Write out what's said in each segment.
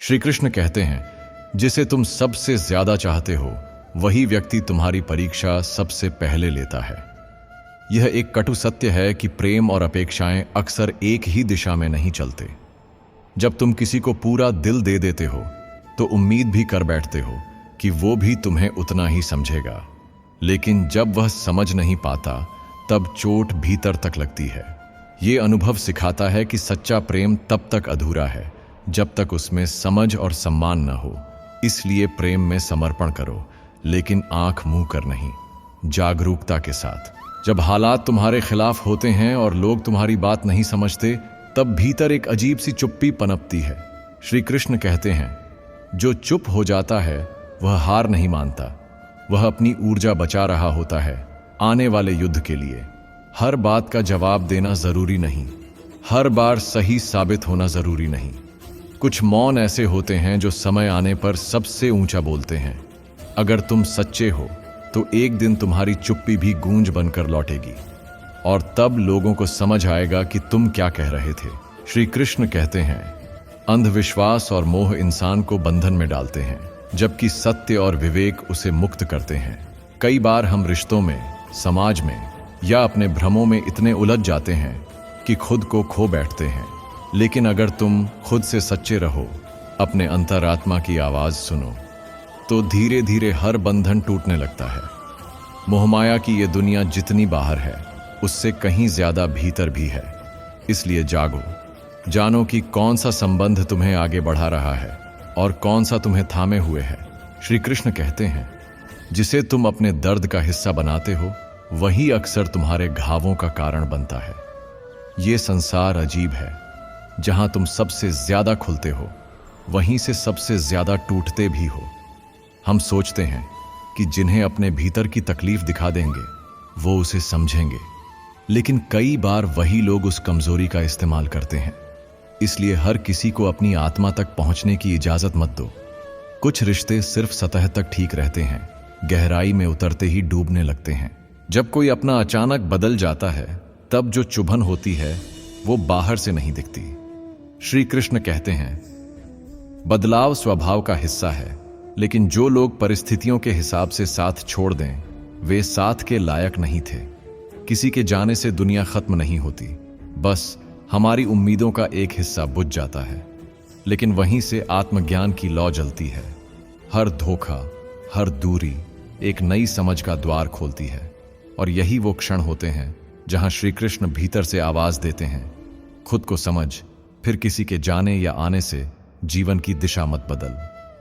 श्री कृष्ण कहते हैं, जिसे तुम सबसे ज्यादा चाहते हो वही व्यक्ति तुम्हारी परीक्षा सबसे पहले लेता है। यह एक कटु सत्य है कि प्रेम और अपेक्षाएं अक्सर एक ही दिशा में नहीं चलते। जब तुम किसी को पूरा दिल दे देते हो तो उम्मीद भी कर बैठते हो कि वो भी तुम्हें उतना ही समझेगा, लेकिन जब वह समझ नहीं पाता तब चोट भीतर तक लगती है। ये अनुभव सिखाता है कि सच्चा प्रेम तब तक अधूरा है जब तक उसमें समझ और सम्मान न हो। इसलिए प्रेम में समर्पण करो, लेकिन आंख मूंद कर नहीं, जागरूकता के साथ। जब हालात तुम्हारे खिलाफ होते हैं और लोग तुम्हारी बात नहीं समझते, तब भीतर एक अजीब सी चुप्पी पनपती है। श्री कृष्ण कहते हैं, जो चुप हो जाता है वह हार नहीं मानता, वह अपनी ऊर्जा बचा रहा होता है आने वाले युद्ध के लिए। हर बात का जवाब देना जरूरी नहीं, हर बार सही साबित होना जरूरी नहीं। कुछ मौन ऐसे होते हैं जो समय आने पर सबसे ऊंचा बोलते हैं। अगर तुम सच्चे हो तो एक दिन तुम्हारी चुप्पी भी गूंज बनकर लौटेगी और तब लोगों को समझ आएगा कि तुम क्या कह रहे थे। श्री कृष्ण कहते हैं, अंधविश्वास और मोह इंसान को बंधन में डालते हैं, जबकि सत्य और विवेक उसे मुक्त करते हैं। कई बार हम रिश्तों में, समाज में या अपने भ्रमों में इतने उलझ जाते हैं कि खुद को खो बैठते हैं। लेकिन अगर तुम खुद से सच्चे रहो, अपने अंतरात्मा की आवाज सुनो, तो धीरे धीरे हर बंधन टूटने लगता है। मोहमाया की ये दुनिया जितनी बाहर है उससे कहीं ज्यादा भीतर भी है। इसलिए जागो, जानो कि कौन सा संबंध तुम्हें आगे बढ़ा रहा है और कौन सा तुम्हें थामे हुए है। श्री कृष्ण कहते हैं, जिसे तुम अपने दर्द का हिस्सा बनाते हो वही अक्सर तुम्हारे घावों का कारण बनता है। ये संसार अजीब है, जहां तुम सबसे ज्यादा खुलते हो वहीं से सबसे ज्यादा टूटते भी हो। हम सोचते हैं कि जिन्हें अपने भीतर की तकलीफ दिखा देंगे वो उसे समझेंगे, लेकिन कई बार वही लोग उस कमजोरी का इस्तेमाल करते हैं। इसलिए हर किसी को अपनी आत्मा तक पहुंचने की इजाजत मत दो। कुछ रिश्ते सिर्फ सतह तक ठीक रहते हैं, गहराई में उतरते ही डूबने लगते हैं। जब कोई अपना अचानक बदल जाता है तब जो चुभन होती है वो बाहर से नहीं दिखती। श्री कृष्ण कहते हैं, बदलाव स्वभाव का हिस्सा है, लेकिन जो लोग परिस्थितियों के हिसाब से साथ छोड़ दें वे साथ के लायक नहीं थे। किसी के जाने से दुनिया खत्म नहीं होती, बस हमारी उम्मीदों का एक हिस्सा बुझ जाता है। लेकिन वहीं से आत्मज्ञान की लौ जलती है। हर धोखा, हर दूरी एक नई समझ का द्वार खोलती है, और यही वो क्षण होते हैं जहां श्री कृष्ण भीतर से आवाज देते हैं, खुद को समझ, फिर किसी के जाने या आने से जीवन की दिशा मत बदल।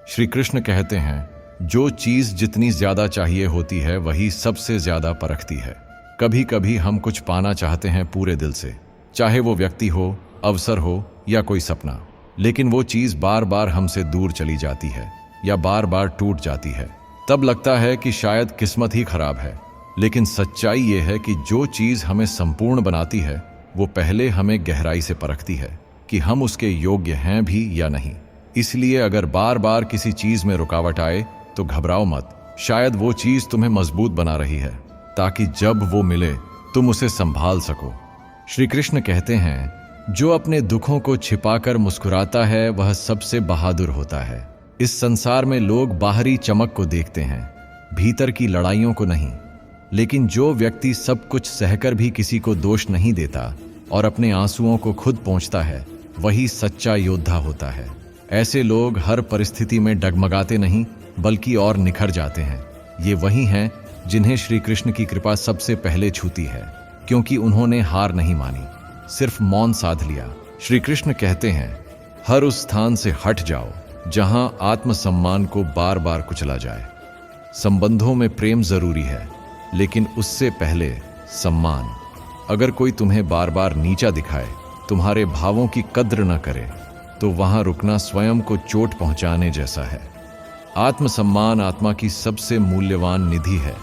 श्री कृष्ण कहते हैं, जो चीज जितनी ज्यादा चाहिए होती है वही सबसे ज्यादा परखती है। कभी कभी हम कुछ पाना चाहते हैं पूरे दिल से, चाहे वो व्यक्ति हो, अवसर हो या कोई सपना, लेकिन वो चीज बार बार हमसे दूर चली जाती है या बार बार टूट जाती है। तब लगता है कि शायद किस्मत ही खराब है, लेकिन सच्चाई ये है कि जो चीज हमें संपूर्ण बनाती है वो पहले हमें गहराई से परखती है कि हम उसके योग्य हैं भी या नहीं। इसलिए अगर बार बार किसी चीज में रुकावट आए तो घबराओ मत, शायद वो चीज तुम्हें मजबूत बना रही है ताकि जब वो मिले तुम उसे संभाल सको। श्री कृष्ण कहते हैं, जो अपने दुखों को छिपाकर मुस्कुराता है वह सबसे बहादुर होता है। इस संसार में लोग बाहरी चमक को देखते हैं, भीतर की लड़ाइयों को नहीं। लेकिन जो व्यक्ति सब कुछ सहकर भी किसी को दोष नहीं देता और अपने आंसुओं को खुद पोंछता है वही सच्चा योद्धा होता है। ऐसे लोग हर परिस्थिति में डगमगाते नहीं बल्कि और निखर जाते हैं। ये वही हैं जिन्हें श्री कृष्ण की कृपा सबसे पहले छूती है, क्योंकि उन्होंने हार नहीं मानी, सिर्फ मौन साध लिया। श्री कृष्ण कहते हैं, हर उस स्थान से हट जाओ जहां आत्मसम्मान को बार बार कुचला जाए। संबंधों में प्रेम जरूरी है, लेकिन उससे पहले सम्मान। अगर कोई तुम्हें बार बार नीचा दिखाए, तुम्हारे भावों की कद्र न करे, तो वहां रुकना स्वयं को चोट पहुंचाने जैसा है। आत्मसम्मान आत्मा की सबसे मूल्यवान निधि है।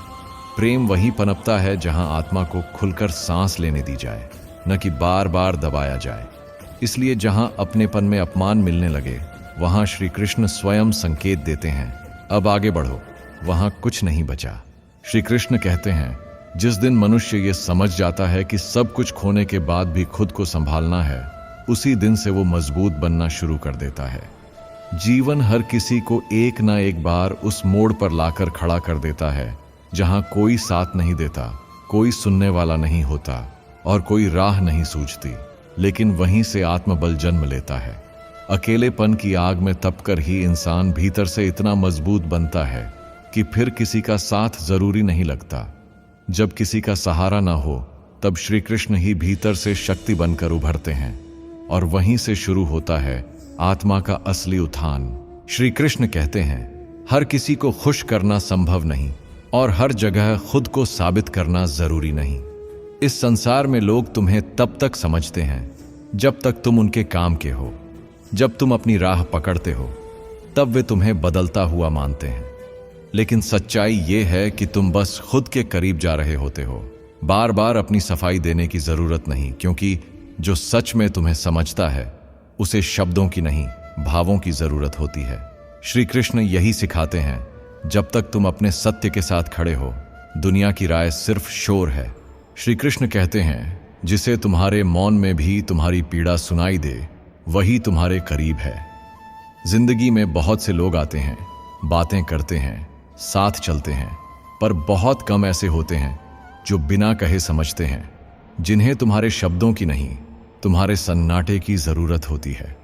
प्रेम वहीं पनपता है जहां आत्मा को खुलकर सांस लेने दी जाए, न कि बार बार दबाया जाए। इसलिए जहां अपनेपन में अपमान मिलने लगे वहां श्री कृष्ण स्वयं संकेत देते हैं, अब आगे बढ़ो, वहां कुछ नहीं बचा। श्री कृष्ण कहते हैं, जिस दिन मनुष्य ये समझ जाता है कि सब कुछ खोने के बाद भी खुद को संभालना है, उसी दिन से वो मजबूत बनना शुरू कर देता है। जीवन हर किसी को एक ना एक बार उस मोड़ पर लाकर खड़ा कर देता है जहां कोई साथ नहीं देता, कोई सुनने वाला नहीं होता और कोई राह नहीं सूझती। लेकिन वहीं से आत्मबल जन्म लेता है। अकेलेपन की आग में तपकर ही इंसान भीतर से इतना मजबूत बनता है कि फिर किसी का साथ जरूरी नहीं लगता। जब किसी का सहारा ना हो तब श्री कृष्ण ही भीतर से शक्ति बनकर उभरते हैं और वहीं से शुरू होता है आत्मा का असली उत्थान। श्री कृष्ण कहते हैं, हर किसी को खुश करना संभव नहीं और हर जगह खुद को साबित करना जरूरी नहीं। इस संसार में लोग तुम्हें तब तक समझते हैं जब तक तुम उनके काम के हो। जब तुम अपनी राह पकड़ते हो तब वे तुम्हें बदलता हुआ मानते हैं। लेकिन सच्चाई ये है कि तुम बस खुद के करीब जा रहे होते हो। बार बार अपनी सफाई देने की जरूरत नहीं, क्योंकि जो सच में तुम्हें समझता है उसे शब्दों की नहीं, भावों की जरूरत होती है। श्री कृष्ण यही सिखाते हैं, जब तक तुम अपने सत्य के साथ खड़े हो, दुनिया की राय सिर्फ शोर है। श्री कृष्ण कहते हैं, जिसे तुम्हारे मौन में भी तुम्हारी पीड़ा सुनाई दे, वही तुम्हारे करीब है। जिंदगी में बहुत से लोग आते हैं, बातें करते हैं, साथ चलते हैं, पर बहुत कम ऐसे होते हैं जो बिना कहे समझते हैं, जिन्हें तुम्हारे शब्दों की नहीं, तुम्हारे सन्नाटे की जरूरत होती है।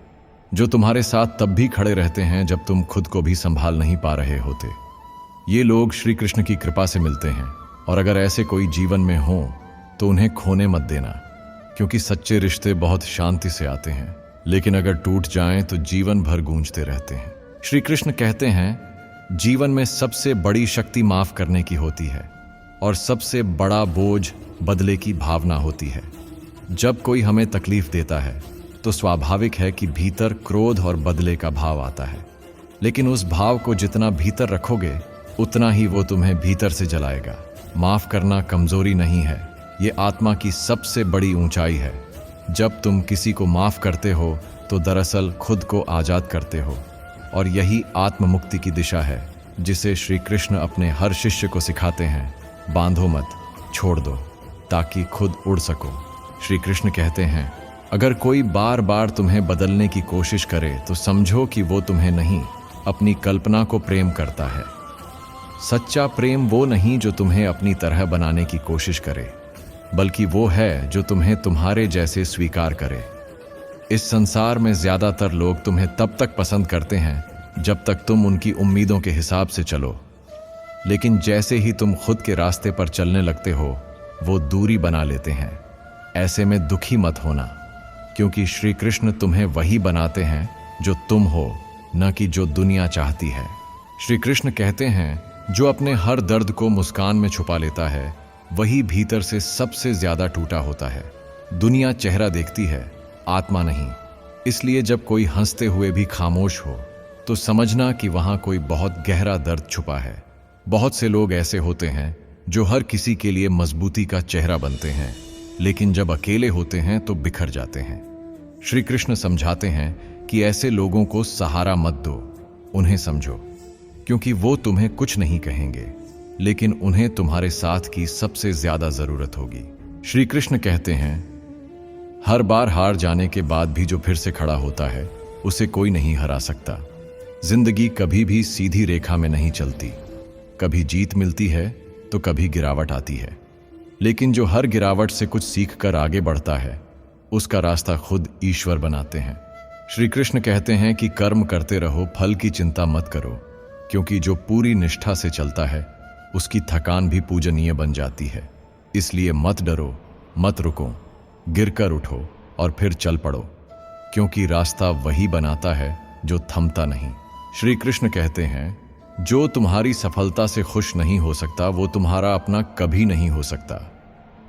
जो तुम्हारे साथ तब भी खड़े रहते हैं जब तुम खुद को भी संभाल नहीं पा रहे होते। ये लोग श्री कृष्ण की कृपा से मिलते हैं, और अगर ऐसे कोई जीवन में हो तो उन्हें खोने मत देना, क्योंकि सच्चे रिश्ते बहुत शांति से आते हैं, लेकिन अगर टूट जाएं तो जीवन भर गूंजते रहते हैं। श्री कृष्ण कहते हैं, जीवन में सबसे बड़ी शक्ति माफ करने की होती है और सबसे बड़ा बोझ बदले की भावना होती है। जब कोई हमें तकलीफ देता है तो स्वाभाविक है कि भीतर क्रोध और बदले का भाव आता है, लेकिन उस भाव को जितना भीतर रखोगे उतना ही वो तुम्हें भीतर से जलाएगा। माफ करना कमजोरी नहीं है, ये आत्मा की सबसे बड़ी ऊंचाई है। जब तुम किसी को माफ करते हो तो दरअसल खुद को आजाद करते हो, और यही आत्म मुक्ति की दिशा है जिसे श्री कृष्ण अपने हर शिष्य को सिखाते हैं। बांधो मत, छोड़ दो, ताकि खुद उड़ सको। श्री कृष्ण कहते हैं, अगर कोई बार बार तुम्हें बदलने की कोशिश करे तो समझो कि वो तुम्हें नहीं, अपनी कल्पना को प्रेम करता है। सच्चा प्रेम वो नहीं जो तुम्हें अपनी तरह बनाने की कोशिश करे, बल्कि वो है जो तुम्हें तुम्हारे जैसे स्वीकार करे। इस संसार में ज्यादातर लोग तुम्हें तब तक पसंद करते हैं जब तक तुम उनकी उम्मीदों के हिसाब से चलो, लेकिन जैसे ही तुम खुद के रास्ते पर चलने लगते हो वो दूरी बना लेते हैं। ऐसे में दुखी मत होना, क्योंकि श्री कृष्ण तुम्हें वही बनाते हैं जो तुम हो, न कि जो दुनिया चाहती है। श्री कृष्ण कहते हैं, जो अपने हर दर्द को मुस्कान में छुपा लेता है वही भीतर से सबसे ज्यादा टूटा होता है। दुनिया चेहरा देखती है, आत्मा नहीं। इसलिए जब कोई हंसते हुए भी खामोश हो तो समझना कि वहां कोई बहुत गहरा दर्द छुपा है। बहुत से लोग ऐसे होते हैं जो हर किसी के लिए मजबूती का चेहरा बनते हैं, लेकिन जब अकेले होते हैं तो बिखर जाते हैं। श्री कृष्ण समझाते हैं कि ऐसे लोगों को सहारा मत दो, उन्हें समझो, क्योंकि वो तुम्हें कुछ नहीं कहेंगे, लेकिन उन्हें तुम्हारे साथ की सबसे ज्यादा जरूरत होगी। श्री कृष्ण कहते हैं, हर बार हार जाने के बाद भी जो फिर से खड़ा होता है उसे कोई नहीं हरा सकता। जिंदगी कभी भी सीधी रेखा में नहीं चलती, कभी जीत मिलती है तो कभी गिरावट आती है, लेकिन जो हर गिरावट से कुछ सीखकर आगे बढ़ता है उसका रास्ता खुद ईश्वर बनाते हैं। श्री कृष्ण कहते हैं कि कर्म करते रहो, फल की चिंता मत करो, क्योंकि जो पूरी निष्ठा से चलता है उसकी थकान भी पूजनीय बन जाती है। इसलिए मत डरो, मत रुको, गिरकर उठो और फिर चल पड़ो, क्योंकि रास्ता वही बनाता है जो थमता नहीं। श्री कृष्ण कहते हैं, जो तुम्हारी सफलता से खुश नहीं हो सकता वो तुम्हारा अपना कभी नहीं हो सकता।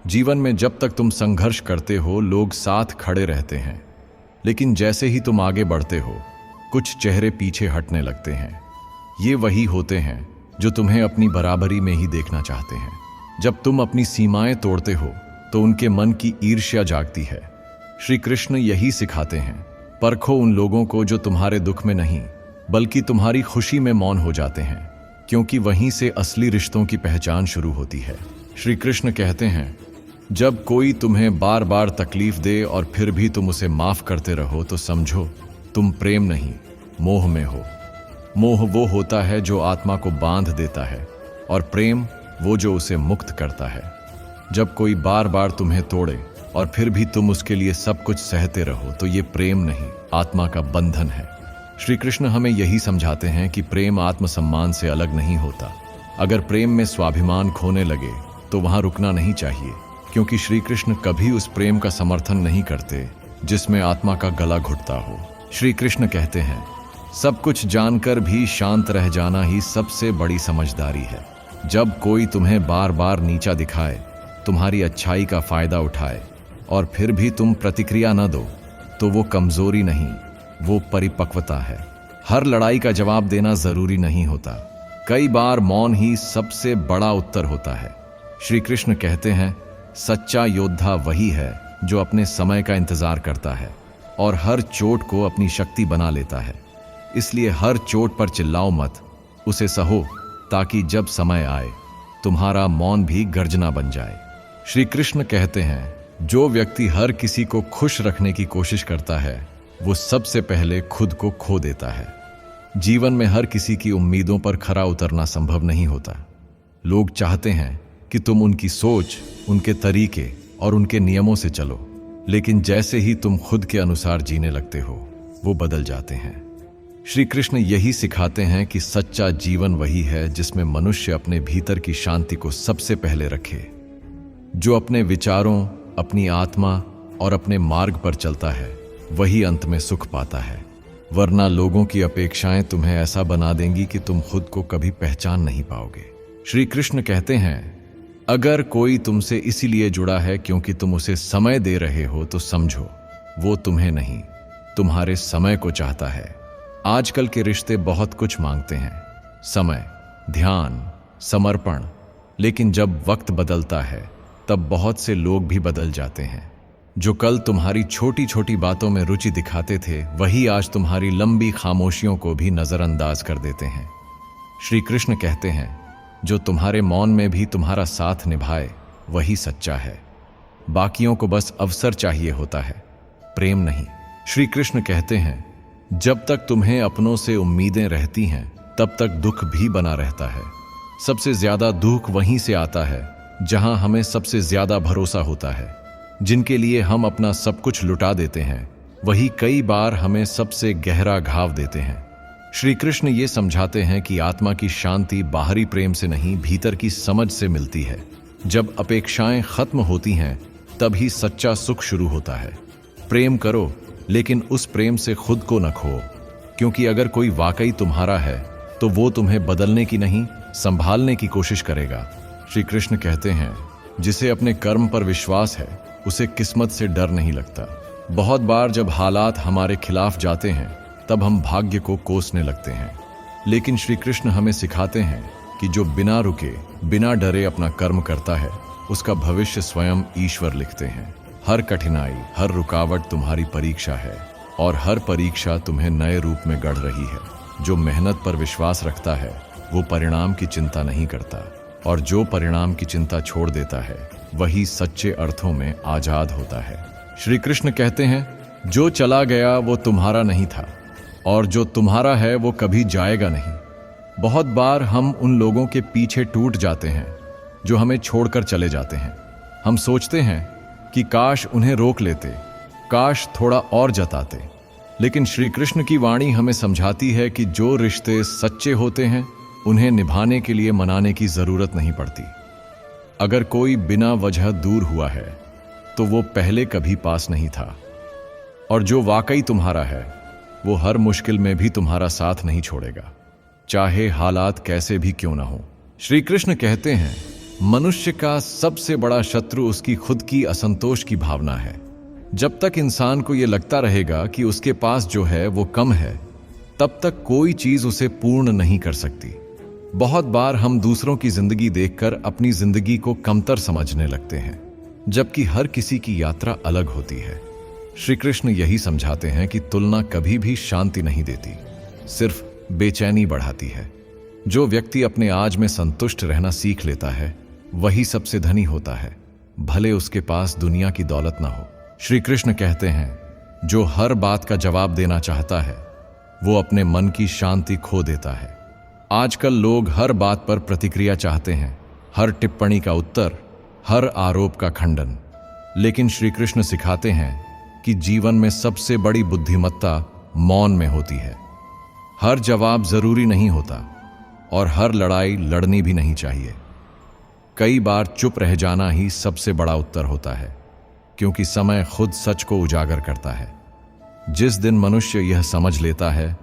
जीवन में जब तक तुम संघर्ष करते हो लोग साथ खड़े रहते हैं, लेकिन जैसे ही तुम आगे बढ़ते हो कुछ चेहरे पीछे हटने लगते हैं। ये वही होते हैं जो तुम्हें अपनी बराबरी में ही देखना चाहते हैं। जब तुम अपनी सीमाएं तोड़ते हो तो उनके मन की ईर्ष्या जागती है। श्री कृष्ण यही सिखाते हैं, परखो उन लोगों को जो तुम्हारे दुख में नहीं बल्कि तुम्हारी खुशी में मौन हो जाते हैं, क्योंकि वहीं से असली रिश्तों की पहचान शुरू होती है। श्री कृष्ण कहते हैं, जब कोई तुम्हें बार बार तकलीफ दे और फिर भी तुम उसे माफ करते रहो तो समझो तुम प्रेम नहीं मोह में हो। मोह वो होता है जो आत्मा को बांध देता है, और प्रेम वो जो उसे मुक्त करता है। जब कोई बार बार तुम्हें तोड़े और फिर भी तुम उसके लिए सब कुछ सहते रहो, तो ये प्रेम नहीं, आत्मा का बंधन है। श्री कृष्ण हमें यही समझाते हैं कि प्रेम आत्मसम्मान से अलग नहीं होता। अगर प्रेम में स्वाभिमान खोने लगे तो वहां रुकना नहीं चाहिए, क्योंकि श्री कृष्ण कभी उस प्रेम का समर्थन नहीं करते जिसमें आत्मा का गला घुटता हो। श्री कृष्ण कहते हैं, सब कुछ जानकर भी शांत रह जाना ही सबसे बड़ी समझदारी है। जब कोई तुम्हें बार बार नीचा दिखाए, तुम्हारी अच्छाई का फायदा उठाए और फिर भी तुम प्रतिक्रिया न दो, तो वो कमजोरी नहीं, वो परिपक्वता है। हर लड़ाई का जवाब देना जरूरी नहीं होता, कई बार मौन ही सबसे बड़ा उत्तर होता है। श्री कृष्ण कहते हैं, सच्चा योद्धा वही है जो अपने समय का इंतजार करता है और हर चोट को अपनी शक्ति बना लेता है। इसलिए हर चोट पर चिल्लाओ मत, उसे सहो, ताकि जब समय आए तुम्हारा मौन भी गर्जना बन जाए। श्री कृष्ण कहते हैं, जो व्यक्ति हर किसी को खुश रखने की कोशिश करता है, वो सबसे पहले खुद को खो देता है। जीवन में हर किसी की उम्मीदों पर खरा उतरना संभव नहीं होता। लोग चाहते हैं कि तुम उनकी सोच, उनके तरीके और उनके नियमों से चलो, लेकिन जैसे ही तुम खुद के अनुसार जीने लगते हो, वो बदल जाते हैं। श्री कृष्ण यही सिखाते हैं कि सच्चा जीवन वही है जिसमें मनुष्य अपने भीतर की शांति को सबसे पहले रखे। जो अपने विचारों, अपनी आत्मा और अपने मार्ग पर चलता है, वही अंत में सुख पाता है। वरना लोगों की अपेक्षाएं तुम्हें ऐसा बना देंगी कि तुम खुद को कभी पहचान नहीं पाओगे। श्री कृष्ण कहते हैं, अगर कोई तुमसे इसीलिए जुड़ा है क्योंकि तुम उसे समय दे रहे हो, तो समझो वो तुम्हें नहीं, तुम्हारे समय को चाहता है। आजकल के रिश्ते बहुत कुछ मांगते हैं, समय, ध्यान, समर्पण, लेकिन जब वक्त बदलता है तब बहुत से लोग भी बदल जाते हैं। जो कल तुम्हारी छोटी छोटी बातों में रुचि दिखाते थे, वही आज तुम्हारी लंबी खामोशियों को भी नजरअंदाज कर देते हैं। श्री कृष्ण कहते हैं, जो तुम्हारे मौन में भी तुम्हारा साथ निभाए, वही सच्चा है। बाकियों को बस अवसर चाहिए होता है, प्रेम नहीं। श्री कृष्ण कहते हैं, जब तक तुम्हें अपनों से उम्मीदें रहती हैं, तब तक दुख भी बना रहता है। सबसे ज्यादा दुख वहीं से आता है जहां हमें सबसे ज्यादा भरोसा होता है। जिनके लिए हम अपना सब कुछ लुटा देते हैं, वही कई बार हमें सबसे गहरा घाव देते हैं। श्री कृष्ण ये समझाते हैं कि आत्मा की शांति बाहरी प्रेम से नहीं, भीतर की समझ से मिलती है। जब अपेक्षाएं खत्म होती हैं, तभी सच्चा सुख शुरू होता है। प्रेम करो, लेकिन उस प्रेम से खुद को न खो, क्योंकि अगर कोई वाकई तुम्हारा है, तो वो तुम्हें बदलने की नहीं, संभालने की कोशिश करेगा। श्री कृष्ण कहते हैं, जिसे अपने कर्म पर विश्वास है, उसे किस्मत से डर नहीं लगता। बहुत बार जब हालात हमारे खिलाफ जाते हैं, तब हम भाग्य को कोसने लगते हैं, लेकिन श्री कृष्ण हमें सिखाते हैं कि जो बिना रुके, बिना डरे अपना कर्म करता है, उसका भविष्य स्वयं ईश्वर लिखते हैं। हर कठिनाई, हर रुकावट तुम्हारी परीक्षा है, और हर परीक्षा तुम्हें नए रूप में गढ़ रही है। जो मेहनत पर विश्वास रखता है, वो परिणाम की चिंता नहीं करता, और जो परिणाम की चिंता छोड़ देता है, वही सच्चे अर्थों में आजाद होता है। श्री कृष्ण कहते हैं, जो चला गया वो तुम्हारा नहीं था, और जो तुम्हारा है वो कभी जाएगा नहीं। बहुत बार हम उन लोगों के पीछे टूट जाते हैं जो हमें छोड़कर चले जाते हैं। हम सोचते हैं कि काश उन्हें रोक लेते, काश थोड़ा और जताते, लेकिन श्री कृष्ण की वाणी हमें समझाती है कि जो रिश्ते सच्चे होते हैं, उन्हें निभाने के लिए मनाने की जरूरत नहीं पड़ती। अगर कोई बिना वजह दूर हुआ है, तो वो पहले कभी पास नहीं था, और जो वाकई तुम्हारा है, वो हर मुश्किल में भी तुम्हारा साथ नहीं छोड़ेगा, चाहे हालात कैसे भी क्यों ना हो। श्री कृष्ण कहते हैं, मनुष्य का सबसे बड़ा शत्रु उसकी खुद की असंतोष की भावना है। जब तक इंसान को यह लगता रहेगा कि उसके पास जो है वो कम है, तब तक कोई चीज उसे पूर्ण नहीं कर सकती। बहुत बार हम दूसरों की जिंदगी देखकर अपनी जिंदगी को कमतर समझने लगते हैं, जबकि हर किसी की यात्रा अलग होती है। श्री कृष्ण यही समझाते हैं कि तुलना कभी भी शांति नहीं देती, सिर्फ बेचैनी बढ़ाती है। जो व्यक्ति अपने आज में संतुष्ट रहना सीख लेता है, वही सबसे धनी होता है, भले उसके पास दुनिया की दौलत ना हो। श्री कृष्ण कहते हैं, जो हर बात का जवाब देना चाहता है, वो अपने मन की शांति खो देता है। आजकल लोग हर बात पर प्रतिक्रिया चाहते हैं, हर टिप्पणी का उत्तर, हर आरोप का खंडन। लेकिन श्री कृष्ण सिखाते हैं कि जीवन में सबसे बड़ी बुद्धिमत्ता मौन में होती है। हर जवाब जरूरी नहीं होता और हर लड़ाई लड़नी भी नहीं चाहिए। कई बार चुप रह जाना ही सबसे बड़ा उत्तर होता है, क्योंकि समय खुद सच को उजागर करता है। जिस दिन मनुष्य यह समझ लेता है,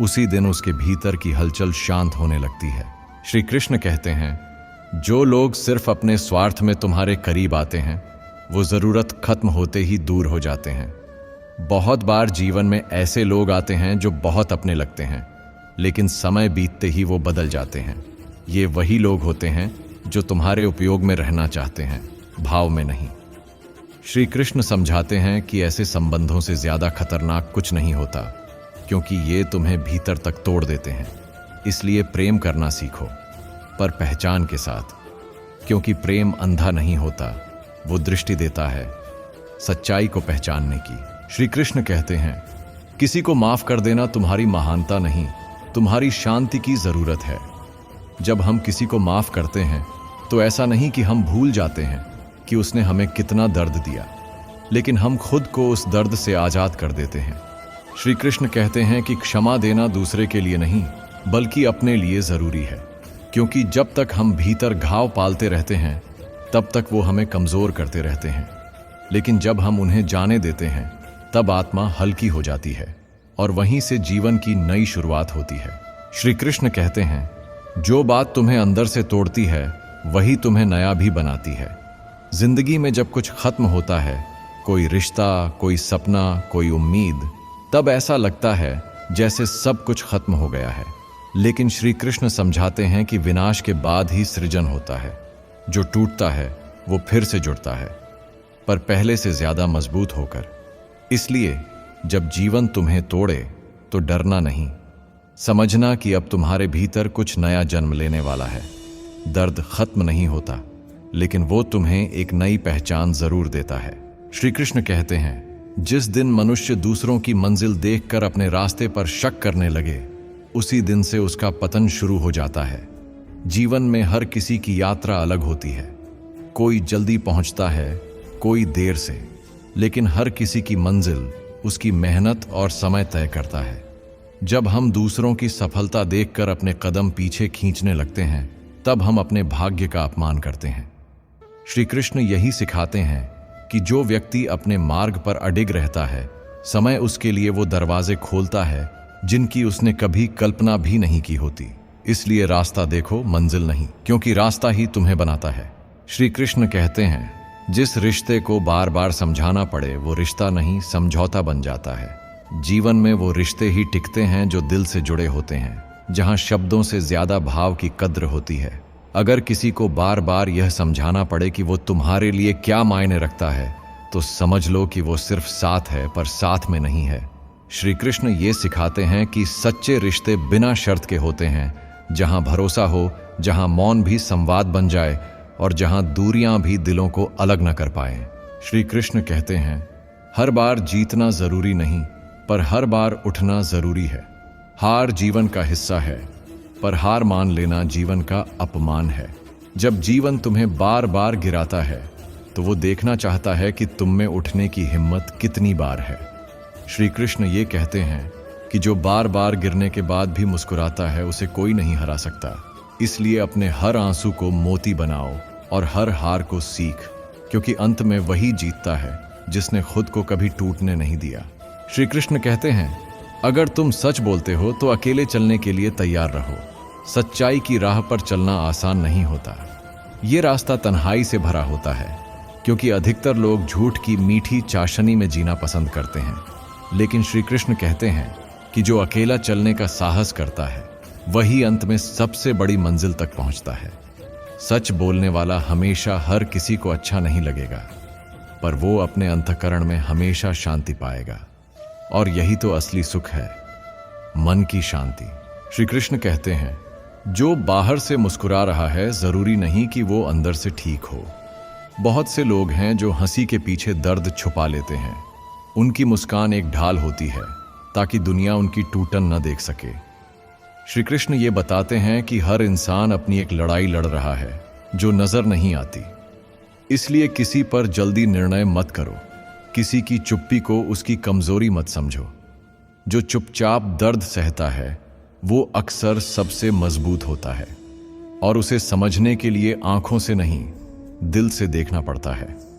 उसी दिन उसके भीतर की हलचल शांत होने लगती है। श्री कृष्ण कहते हैं, जो लोग सिर्फ अपने स्वार्थ में तुम्हारे करीब आते हैं, वो जरूरत खत्म होते ही दूर हो जाते हैं। बहुत बार जीवन में ऐसे लोग आते हैं जो बहुत अपने लगते हैं, लेकिन समय बीतते ही वो बदल जाते हैं। ये वही लोग होते हैं जो तुम्हारे उपयोग में रहना चाहते हैं, भाव में नहीं। श्री कृष्ण समझाते हैं कि ऐसे संबंधों से ज्यादा खतरनाक कुछ नहीं होता, क्योंकि ये तुम्हें भीतर तक तोड़ देते हैं। इसलिए प्रेम करना सीखो, पर पहचान के साथ, क्योंकि प्रेम अंधा नहीं होता, वो दृष्टि देता है सच्चाई को पहचानने की। श्री कृष्ण कहते हैं, किसी को माफ कर देना तुम्हारी महानता नहीं, तुम्हारी शांति की जरूरत है। जब हम किसी को माफ करते हैं तो ऐसा नहीं कि हम भूल जाते हैं कि उसने हमें कितना दर्द दिया, लेकिन हम खुद को उस दर्द से आजाद कर देते हैं। श्री कृष्ण कहते हैं कि क्षमा देना दूसरे के लिए नहीं, बल्कि अपने लिए जरूरी है, क्योंकि जब तक हम भीतर घाव पालते रहते हैं, तब तक वो हमें कमजोर करते रहते हैं। लेकिन जब हम उन्हें जाने देते हैं, तब आत्मा हल्की हो जाती है और वहीं से जीवन की नई शुरुआत होती है। श्री कृष्ण कहते हैं, जो बात तुम्हें अंदर से तोड़ती है, वही तुम्हें नया भी बनाती है। जिंदगी में जब कुछ खत्म होता है, कोई रिश्ता, कोई सपना, कोई उम्मीद, तब ऐसा लगता है जैसे सब कुछ खत्म हो गया है। लेकिन श्री कृष्ण समझाते हैं कि विनाश के बाद ही सृजन होता है। जो टूटता है वो फिर से जुड़ता है, पर पहले से ज्यादा मजबूत होकर। इसलिए जब जीवन तुम्हें तोड़े तो डरना नहीं, समझना कि अब तुम्हारे भीतर कुछ नया जन्म लेने वाला है। दर्द खत्म नहीं होता, लेकिन वो तुम्हें एक नई पहचान जरूर देता है। श्री कृष्ण कहते हैं, जिस दिन मनुष्य दूसरों की मंजिल देखकर अपने रास्ते पर शक करने लगे, उसी दिन से उसका पतन शुरू हो जाता है। जीवन में हर किसी की यात्रा अलग होती है। कोई जल्दी पहुंचता है, कोई देर से, लेकिन हर किसी की मंजिल उसकी मेहनत और समय तय करता है। जब हम दूसरों की सफलता देखकर अपने कदम पीछे खींचने लगते हैं, तब हम अपने भाग्य का अपमान करते हैं। श्री कृष्ण यही सिखाते हैं कि जो व्यक्ति अपने मार्ग पर अडिग रहता है, समय उसके लिए वो दरवाजे खोलता है जिनकी उसने कभी कल्पना भी नहीं की होती। इसलिए रास्ता देखो, मंजिल नहीं, क्योंकि रास्ता ही तुम्हें बनाता है। श्री कृष्ण कहते हैं, जिस रिश्ते को बार बार समझाना पड़े, वो रिश्ता नहीं, समझौता बन जाता है। जीवन में वो रिश्ते ही टिकते हैं जो दिल से जुड़े होते हैं, जहां शब्दों से ज्यादा भाव की कद्र होती है। अगर किसी को बार बार यह समझाना पड़े कि वो तुम्हारे लिए क्या मायने रखता है, तो समझ लो कि वो सिर्फ साथ है, पर साथ में नहीं है। श्री कृष्ण ये सिखाते हैं कि सच्चे रिश्ते बिना शर्त के होते हैं, जहां भरोसा हो, जहां मौन भी संवाद बन जाए और जहां दूरियां भी दिलों को अलग न कर पाए। श्री कृष्ण कहते हैं, हर बार जीतना जरूरी नहीं, पर हर बार उठना जरूरी है। हार जीवन का हिस्सा है, पर हार मान लेना जीवन का अपमान है। जब जीवन तुम्हें बार बार गिराता है, तो वो देखना चाहता है कि तुम में उठने की हिम्मत कितनी बार है। श्री कृष्ण ये कहते हैं कि जो बार बार गिरने के बाद भी मुस्कुराता है, उसे कोई नहीं हरा सकता। इसलिए अपने हर आंसू को मोती बनाओ और हर हार को सीख, क्योंकि अंत में वही जीतता है जिसने खुद को कभी टूटने नहीं दिया। श्री कृष्ण कहते हैं, अगर तुम सच बोलते हो तो अकेले चलने के लिए तैयार रहो। सच्चाई की राह पर चलना आसान नहीं होता। ये रास्ता तन्हाई से भरा होता है, क्योंकि अधिकतर लोग झूठ की मीठी चाशनी में जीना पसंद करते हैं। लेकिन श्री कृष्ण कहते हैं कि जो अकेला चलने का साहस करता है, वही अंत में सबसे बड़ी मंजिल तक पहुंचता है। सच बोलने वाला हमेशा हर किसी को अच्छा नहीं लगेगा, पर वो अपने अंतःकरण में हमेशा शांति पाएगा। और यही तो असली सुख है, मन की शांति। श्री कृष्ण कहते हैं, जो बाहर से मुस्कुरा रहा है, जरूरी नहीं कि वो अंदर से ठीक हो। बहुत से लोग हैं जो हंसी के पीछे दर्द छुपा लेते हैं। उनकी मुस्कान एक ढाल होती है, ताकि दुनिया उनकी टूटन न देख सके। श्री कृष्ण ये बताते हैं कि हर इंसान अपनी एक लड़ाई लड़ रहा है जो नजर नहीं आती। इसलिए किसी पर जल्दी निर्णय मत करो, किसी की चुप्पी को उसकी कमजोरी मत समझो। जो चुपचाप दर्द सहता है वो अक्सर सबसे मजबूत होता है, और उसे समझने के लिए आंखों से नहीं, दिल से देखना पड़ता है।